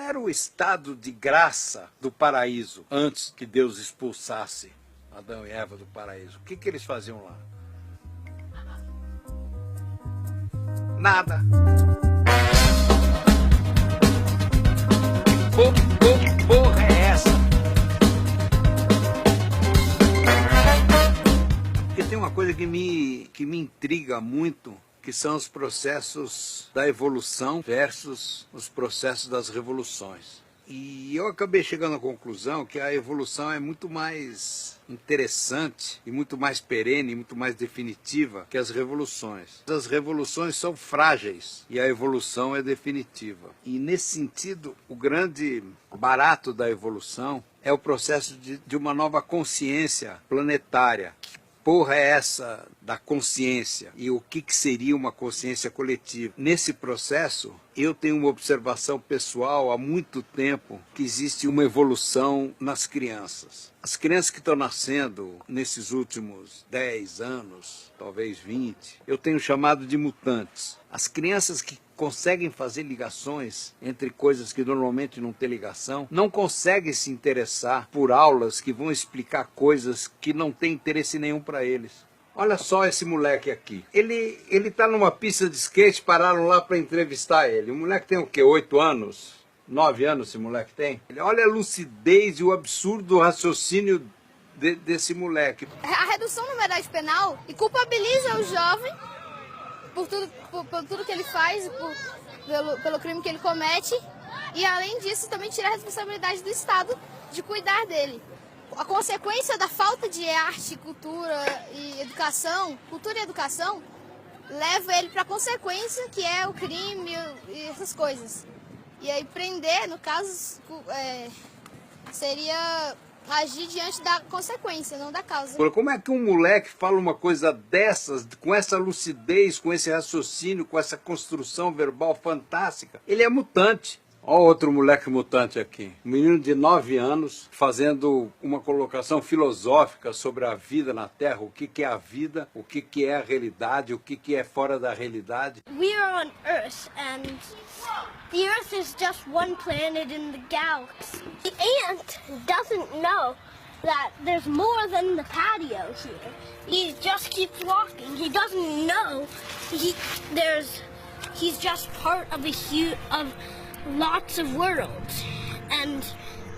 era o estado de graça do paraíso antes que Deus expulsasse Adão e Eva do paraíso? O que eles faziam lá? Nada. Porra é essa? Porque tem uma coisa que me intriga muito, que são os processos da evolução versus os processos das revoluções. E eu acabei chegando à conclusão que a evolução é muito mais interessante e muito mais perene, muito mais definitiva que as revoluções. As revoluções são frágeis e a evolução é definitiva. E nesse sentido, o grande barato da evolução é o processo de uma nova consciência planetária. Porra é essa da consciência e o que seria uma consciência coletiva? Nesse processo, eu tenho uma observação pessoal há muito tempo que existe uma evolução nas crianças. As crianças que estão nascendo nesses últimos 10 anos, talvez 20, eu tenho chamado de mutantes. As crianças que conseguem fazer ligações entre coisas que normalmente não têm ligação, não conseguem se interessar por aulas que vão explicar coisas que não têm interesse nenhum para eles. Olha só esse moleque aqui. Ele está numa pista de skate, pararam lá para entrevistar ele. O moleque tem o quê? 8 anos? 9 anos esse moleque tem? Olha a lucidez e o absurdo raciocínio desse moleque. A redução da maioridade penal e culpabiliza o jovem por tudo que ele faz, pelo crime que ele comete, e além disso também tira a responsabilidade do Estado de cuidar dele. A consequência da falta de arte, cultura e educação, leva ele para a consequência que é o crime e essas coisas. E aí prender, no caso, seria agir diante da consequência, não da causa. Como é que um moleque fala uma coisa dessas, com essa lucidez, com esse raciocínio, com essa construção verbal fantástica? Ele é mutante. Olha outro moleque mutante aqui. Um menino de 9 anos fazendo uma colocação filosófica sobre a vida na Terra. O que é a vida, o que é a realidade, o que é fora da realidade. We are on Earth and the Earth is just one planet in the galaxy. The ant doesn't know that there's more than the patio here. He just keeps walking. He doesn't know he's just part of lots of worlds, and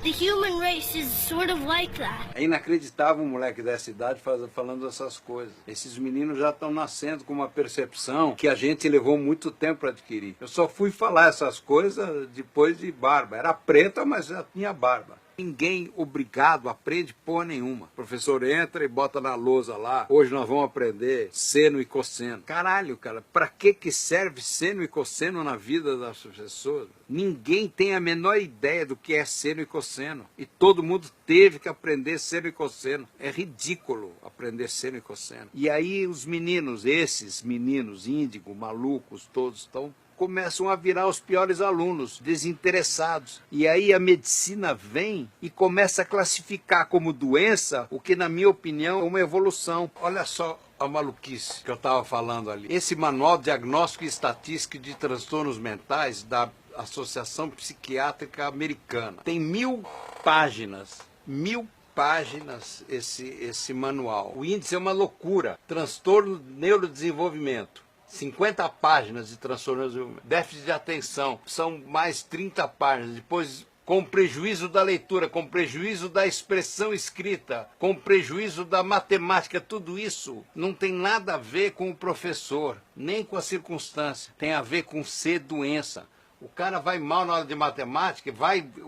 the human race is sort of like that. É inacreditável um moleque dessa idade falando essas coisas. Esses meninos já estão nascendo com uma percepção que a gente levou muito tempo para adquirir. Eu só fui falar essas coisas depois de barba. Era preta, mas já tinha barba. Ninguém obrigado aprende porra nenhuma. O professor entra e bota na lousa lá. Hoje nós vamos aprender seno e cosseno. Caralho, cara, pra que serve seno e cosseno na vida das pessoas? Ninguém tem a menor ideia do que é seno e cosseno. E todo mundo teve que aprender seno e cosseno. É ridículo aprender seno e cosseno. E aí os meninos, esses meninos índigo, malucos, todos começam a virar os piores alunos, desinteressados. E aí a medicina vem e começa a classificar como doença o que, na minha opinião, é uma evolução. Olha só a maluquice que eu estava falando ali. Esse Manual Diagnóstico e Estatístico de Transtornos Mentais da Associação Psiquiátrica Americana. Tem 1000 páginas. 1000 páginas esse manual. O índice é uma loucura. Transtorno de neurodesenvolvimento. 50 páginas de transtorno, déficit de atenção, são mais 30 páginas, depois com prejuízo da leitura, com prejuízo da expressão escrita, com prejuízo da matemática, tudo isso não tem nada a ver com o professor, nem com a circunstância, tem a ver com ser doença. O cara vai mal na hora de matemática,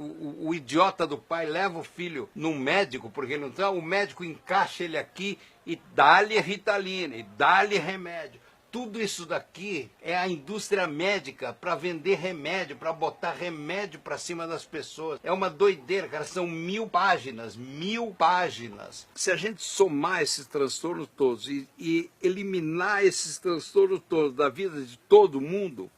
o idiota do pai leva o filho num médico, porque ele não tem, o médico encaixa ele aqui e dá-lhe Ritalina, e dá-lhe remédio. Tudo isso daqui é a indústria médica para vender remédio, para botar remédio para cima das pessoas. É uma doideira, cara, são 1000 páginas, 1000 páginas. Se a gente somar esses transtornos todos e eliminar esses transtornos todos da vida de todo mundo,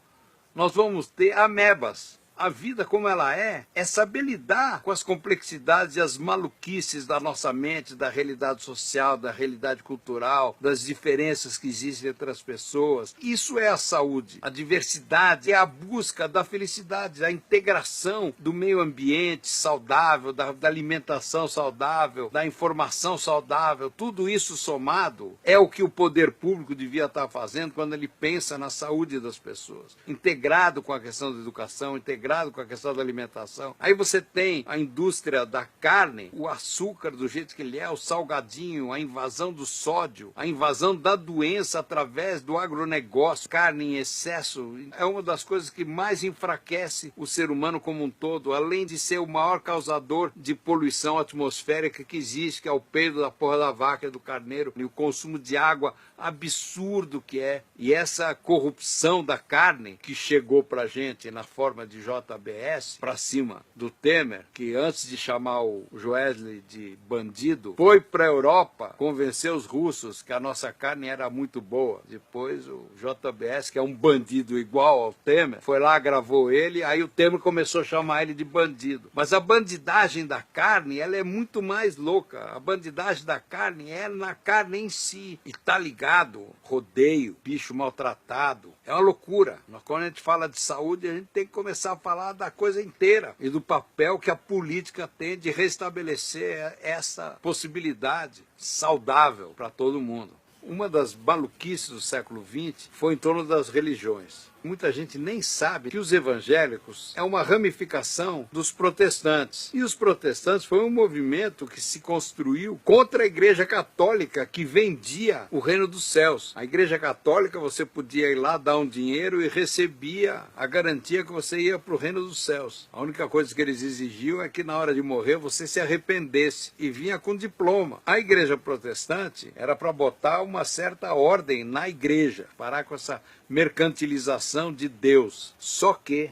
nós vamos ter amebas. A vida como ela é saber lidar com as complexidades e as maluquices da nossa mente, da realidade social, da realidade cultural, das diferenças que existem entre as pessoas. Isso é a saúde. A diversidade é a busca da felicidade, a integração do meio ambiente saudável, da alimentação saudável, da informação saudável. Tudo isso somado é o que o poder público devia estar fazendo quando ele pensa na saúde das pessoas. Integrado com a questão da educação, integrado com a questão da alimentação. Aí você tem a indústria da carne, o açúcar do jeito que ele é, o salgadinho, a invasão do sódio, a invasão da doença através do agronegócio. Carne em excesso é uma das coisas que mais enfraquece o ser humano como um todo, além de ser o maior causador de poluição atmosférica que existe, que é o peido da porra da vaca e do carneiro, e o consumo de água absurdo que é. E essa corrupção da carne que chegou pra gente na forma de JBS para cima do Temer, que antes de chamar o Joesley de bandido, foi para a Europa convencer os russos que a nossa carne era muito boa. Depois o JBS, que é um bandido igual ao Temer, foi lá, gravou ele, aí o Temer começou a chamar ele de bandido. Mas a bandidagem da carne, ela é muito mais louca. A bandidagem da carne é na carne em si. E tá ligado, rodeio, bicho maltratado. É uma loucura. Quando a gente fala de saúde, a gente tem que começar a falar da coisa inteira e do papel que a política tem de restabelecer essa possibilidade saudável para todo mundo. Uma das maluquices do século XX foi em torno das religiões. Muita gente nem sabe que os evangélicos é uma ramificação dos protestantes. E os protestantes foi um movimento que se construiu contra a Igreja Católica, que vendia o reino dos céus. A Igreja Católica, você podia ir lá dar um dinheiro e recebia a garantia que você ia para o reino dos céus. A única coisa que eles exigiam é que na hora de morrer você se arrependesse e vinha com diploma. A Igreja Protestante era para botar uma certa ordem na igreja, parar com essa mercantilização de Deus. Só que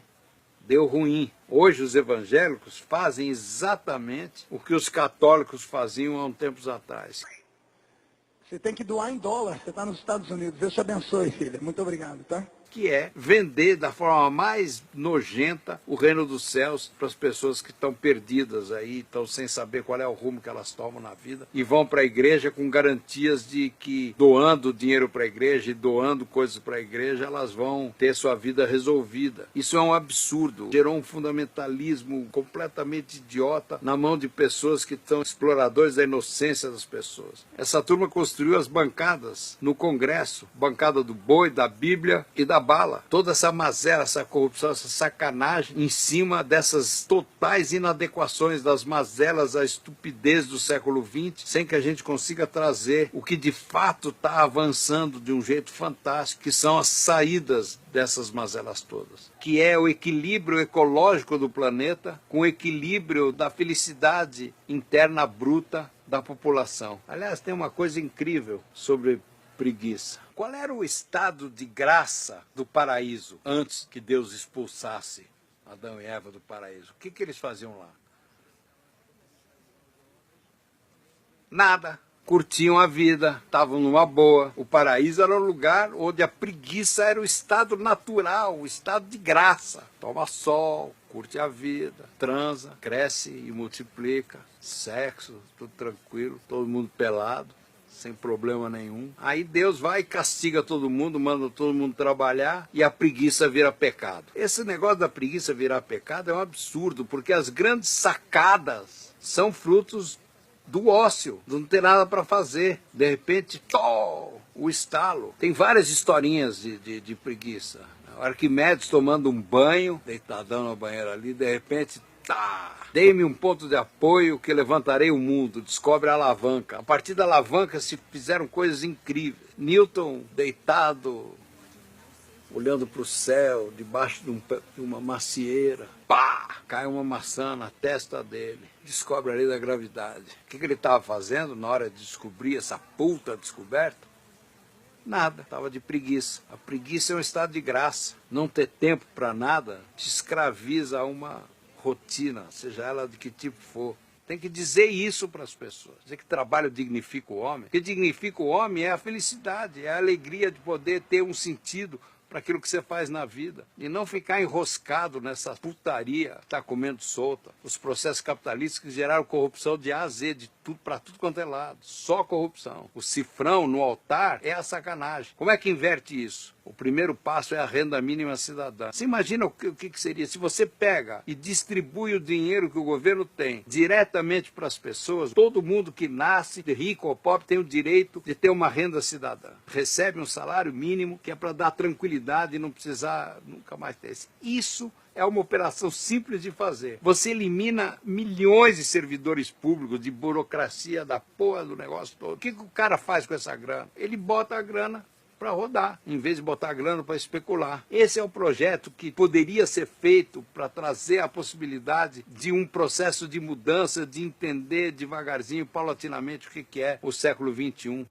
deu ruim. Hoje os evangélicos fazem exatamente o que os católicos faziam há uns tempos atrás. Você tem que doar em dólar, você está nos Estados Unidos. Deus te abençoe, filha. Muito obrigado, tá? Que é vender da forma mais nojenta o reino dos céus para as pessoas que estão perdidas aí, estão sem saber qual é o rumo que elas tomam na vida e vão para a igreja com garantias de que doando dinheiro para a igreja e doando coisas para a igreja, elas vão ter sua vida resolvida. Isso é um absurdo, gerou um fundamentalismo completamente idiota na mão de pessoas que estão exploradores da inocência das pessoas. Essa turma construiu as bancadas no Congresso, bancada do boi, da Bíblia e da bala. Toda essa mazela, essa corrupção, essa sacanagem em cima dessas totais inadequações das mazelas à estupidez do século XX, sem que a gente consiga trazer o que de fato está avançando de um jeito fantástico, que são as saídas dessas mazelas todas, que é o equilíbrio ecológico do planeta com o equilíbrio da felicidade interna bruta da população. Aliás, tem uma coisa incrível sobre preguiça. Qual era o estado de graça do paraíso antes que Deus expulsasse Adão e Eva do paraíso? O que eles faziam lá? Nada. Curtiam a vida, estavam numa boa. O paraíso era o lugar onde a preguiça era o estado natural, o estado de graça. Toma sol, curte a vida, transa, cresce e multiplica, sexo, tudo tranquilo, todo mundo pelado, sem problema nenhum. Aí Deus vai e castiga todo mundo, manda todo mundo trabalhar e a preguiça vira pecado. Esse negócio da preguiça virar pecado é um absurdo, porque as grandes sacadas são frutos do ócio, não ter nada para fazer. De repente, o estalo. Tem várias historinhas de preguiça. Arquimedes tomando um banho, deitadão na banheira ali, de repente, dei-me um ponto de apoio que levantarei o mundo, descobre a alavanca. A partir da alavanca se fizeram coisas incríveis. Newton deitado, olhando para o céu, debaixo de uma macieira, cai uma maçã na testa dele, descobre a lei da gravidade. O que ele estava fazendo na hora de descobrir essa puta descoberta? Nada, estava de preguiça. A preguiça é um estado de graça. Não ter tempo para nada te escraviza a uma rotina, seja ela de que tipo for. Tem que dizer isso para as pessoas. Dizer que trabalho dignifica o homem. O que dignifica o homem é a felicidade, é a alegria de poder ter um sentido para aquilo que você faz na vida. E não ficar enroscado nessa putaria que está comendo solta. Os processos capitalistas que geraram corrupção de A a Z, de tudo, para tudo quanto é lado. Só corrupção. O cifrão no altar é a sacanagem. Como é que inverte isso? O primeiro passo é a renda mínima cidadã. Você imagina o que seria se você pega e distribui o dinheiro que o governo tem diretamente para as pessoas. Todo mundo que nasce, de rico ou pobre, tem o direito de ter uma renda cidadã. Recebe um salário mínimo que é para dar tranquilidade e não precisar nunca mais ter. Isso é uma operação simples de fazer. Você elimina milhões de servidores públicos, de burocracia da porra do negócio todo. O que o cara faz com essa grana? Ele bota a grana para rodar, em vez de botar a grana para especular. Esse é o projeto que poderia ser feito para trazer a possibilidade de um processo de mudança, de entender devagarzinho, paulatinamente, o que é o século XXI.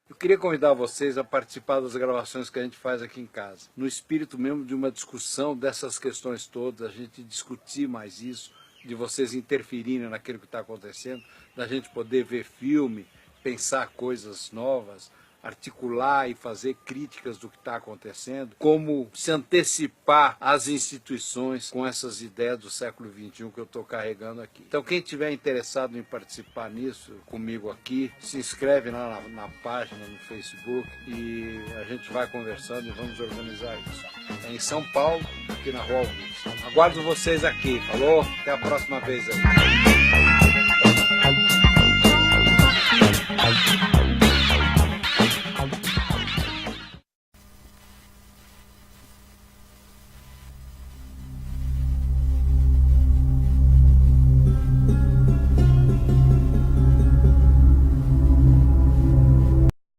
Eu queria convidar vocês a participar das gravações que a gente faz aqui em casa, no espírito mesmo de uma discussão dessas questões todas, a gente discutir mais isso, de vocês interferirem naquilo que está acontecendo, da gente poder ver filme, pensar coisas novas, articular e fazer críticas do que está acontecendo, como se antecipar às instituições com essas ideias do século XXI que eu estou carregando aqui. Então quem estiver interessado em participar nisso comigo aqui, se inscreve lá na página no Facebook e a gente vai conversando e vamos organizar isso. É em São Paulo, aqui na Rua Augusta. Aguardo vocês aqui. Falou? Até a próxima vez aí.